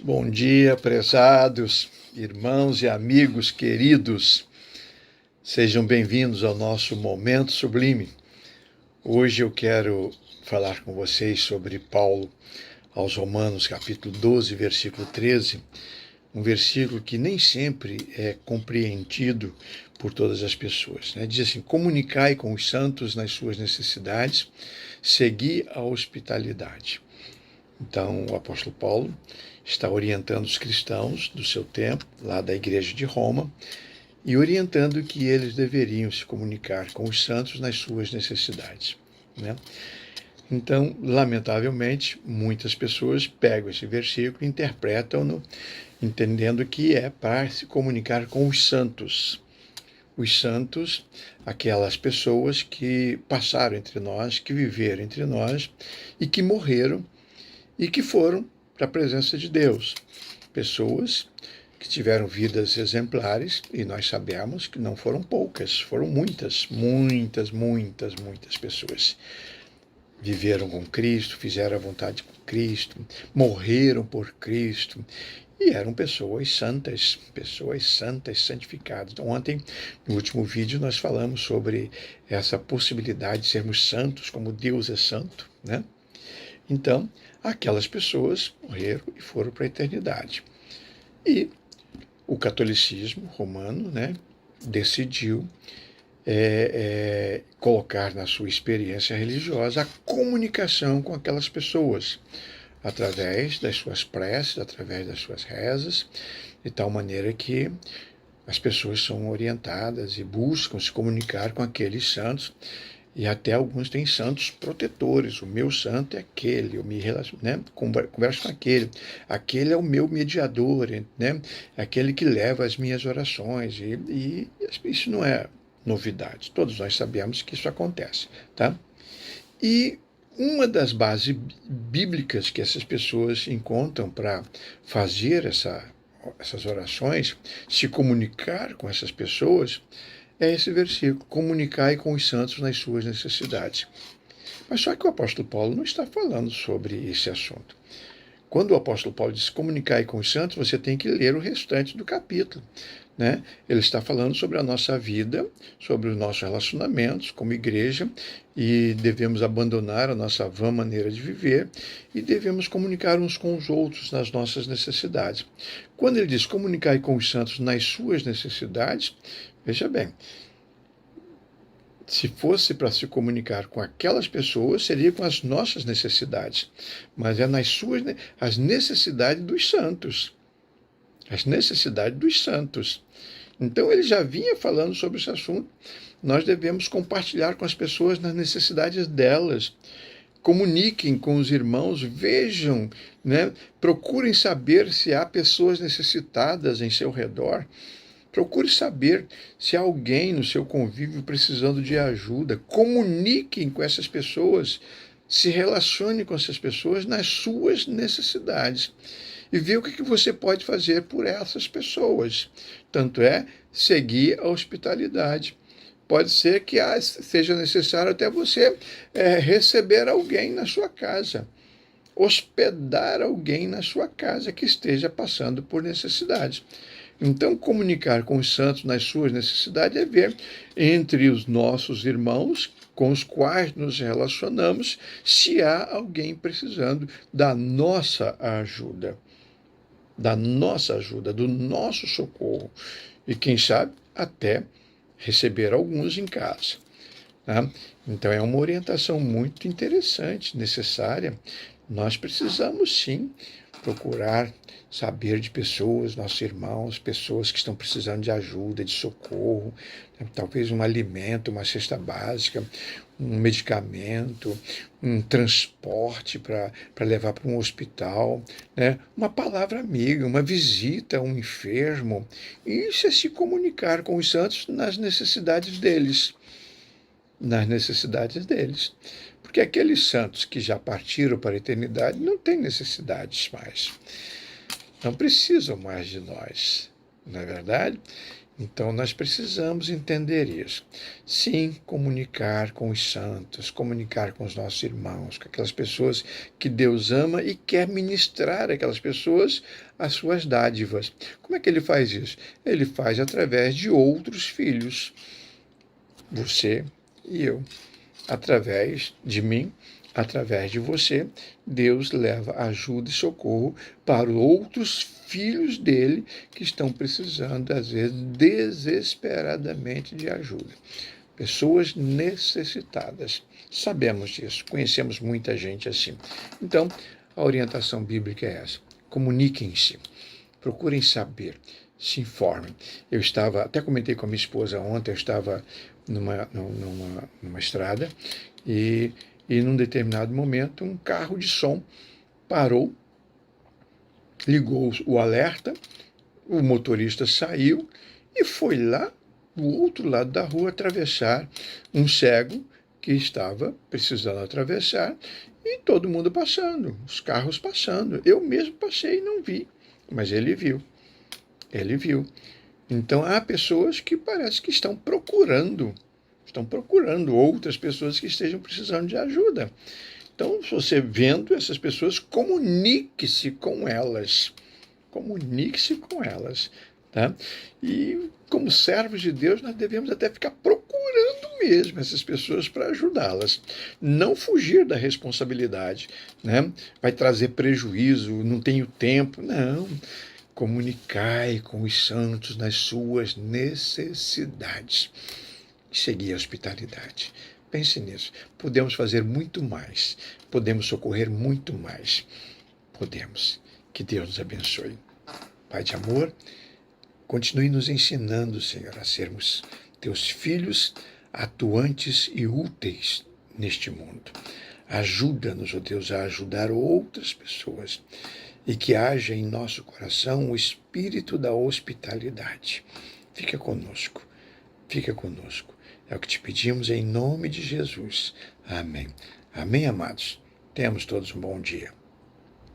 Bom dia, prezados irmãos e amigos queridos. Sejam bem-vindos ao nosso Momento Sublime. Hoje eu quero falar com vocês sobre Paulo aos Romanos, capítulo 12, versículo 13, um versículo que nem sempre é compreendido por todas as pessoas, né? Diz assim: comunicai com os santos nas suas necessidades, segui a hospitalidade. Então, o apóstolo Paulo está orientando os cristãos do seu tempo, lá da igreja de Roma, e orientando que eles deveriam se comunicar com os santos nas suas necessidades, né? Então, lamentavelmente, muitas pessoas pegam esse versículo e interpretam-no entendendo que é para se comunicar com os santos. Os santos, aquelas pessoas que passaram entre nós, que viveram entre nós e que morreram e que foram para a presença de Deus. Pessoas que tiveram vidas exemplares, e nós sabemos que não foram poucas, foram muitas pessoas. Viveram com Cristo, fizeram a vontade com Cristo, morreram por Cristo, e eram pessoas santas, santificadas. Ontem, no último vídeo, nós falamos sobre essa possibilidade de sermos santos, como Deus é santo, né? Então, aquelas pessoas morreram e foram para a eternidade. E o catolicismo romano, né, decidiu colocar na sua experiência religiosa a comunicação com aquelas pessoas, através das suas preces, através das suas rezas, de tal maneira que as pessoas são orientadas e buscam se comunicar com aqueles santos. E até alguns têm santos protetores. O meu santo é aquele, eu me relaciono, né? Converso com aquele é o meu mediador, né? É aquele que leva as minhas orações. E isso não é novidade, todos nós sabemos que isso acontece, tá? E uma das bases bíblicas que essas pessoas encontram para fazer essas orações, se comunicar com essas pessoas, é esse versículo: comunicai com os santos nas suas necessidades. Mas só que o apóstolo Paulo não está falando sobre esse assunto. Quando o apóstolo Paulo diz comunicai com os santos, você tem que ler o restante do capítulo, né? Ele está falando sobre a nossa vida, sobre os nossos relacionamentos como igreja, e devemos abandonar a nossa vã maneira de viver e devemos comunicar uns com os outros nas nossas necessidades. Quando ele diz comunicai com os santos nas suas necessidades, veja bem, se fosse para se comunicar com aquelas pessoas, seria com as nossas necessidades, mas é as necessidades dos santos. As necessidades dos santos. Então ele já vinha falando sobre esse assunto. Nós devemos compartilhar com as pessoas nas necessidades delas. Comuniquem com os irmãos, vejam, né? Procurem saber se há pessoas necessitadas em seu redor. Procure saber se há alguém no seu convívio precisando de ajuda. Comuniquem com essas pessoas, se relacione com essas pessoas nas suas necessidades. E ver o que você pode fazer por essas pessoas. Tanto é seguir a hospitalidade. Pode ser que seja necessário até você receber alguém na sua casa, hospedar alguém na sua casa que esteja passando por necessidades. Então, comunicar com os santos nas suas necessidades é ver entre os nossos irmãos com os quais nos relacionamos se há alguém precisando da nossa ajuda. Do nosso socorro, e quem sabe até receber alguns em casa, tá? Então é uma orientação muito interessante, necessária. Nós precisamos sim procurar saber de pessoas, nossos irmãos, pessoas que estão precisando de ajuda, de socorro, né? Talvez um alimento, uma cesta básica, um medicamento, um transporte para levar para um hospital, né? Uma palavra amiga, uma visita a um enfermo. Isso é se comunicar com os santos nas necessidades deles. Porque aqueles santos que já partiram para a eternidade não têm necessidades mais. Não precisam mais de nós, não é verdade? Então, nós precisamos entender isso. Sim, comunicar com os santos, comunicar com os nossos irmãos, com aquelas pessoas que Deus ama e quer ministrar àquelas pessoas as suas dádivas. Como é que ele faz isso? Ele faz através de outros filhos, você e eu. Através de mim, através de você, Deus leva ajuda e socorro para outros filhos dele que estão precisando, às vezes, desesperadamente de ajuda. Pessoas necessitadas. Sabemos disso, conhecemos muita gente assim. Então, a orientação bíblica é essa. Comuniquem-se, procurem saber, se informem. Eu estava, até comentei com a minha esposa ontem, eu estava numa estrada e num determinado momento um carro de som parou, ligou o alerta, o motorista saiu e foi lá do outro lado da rua atravessar um cego que estava precisando atravessar e todo mundo passando, os carros passando. Eu mesmo passei e não vi, mas ele viu. Ele viu. Então há pessoas que parece que estão procurando outras pessoas que estejam precisando de ajuda. Então, se você vendo essas pessoas, comunique-se com elas. Comunique-se com elas. Tá? E, como servos de Deus, nós devemos até ficar procurando mesmo essas pessoas para ajudá-las. Não fugir da responsabilidade. Né? Vai trazer prejuízo, não tenho tempo. Não. Comunicai com os santos nas suas necessidades. E seguir a hospitalidade. Pense nisso. Podemos fazer muito mais. Podemos socorrer muito mais. Podemos. Que Deus nos abençoe. Pai de amor, continue nos ensinando, Senhor, a sermos teus filhos atuantes e úteis neste mundo. Ajuda-nos, ó Deus, a ajudar outras pessoas e que haja em nosso coração o espírito da hospitalidade. Fica conosco. Fica conosco. É o que te pedimos em nome de Jesus. Amém. Amém, amados. Tenhamos todos um bom dia.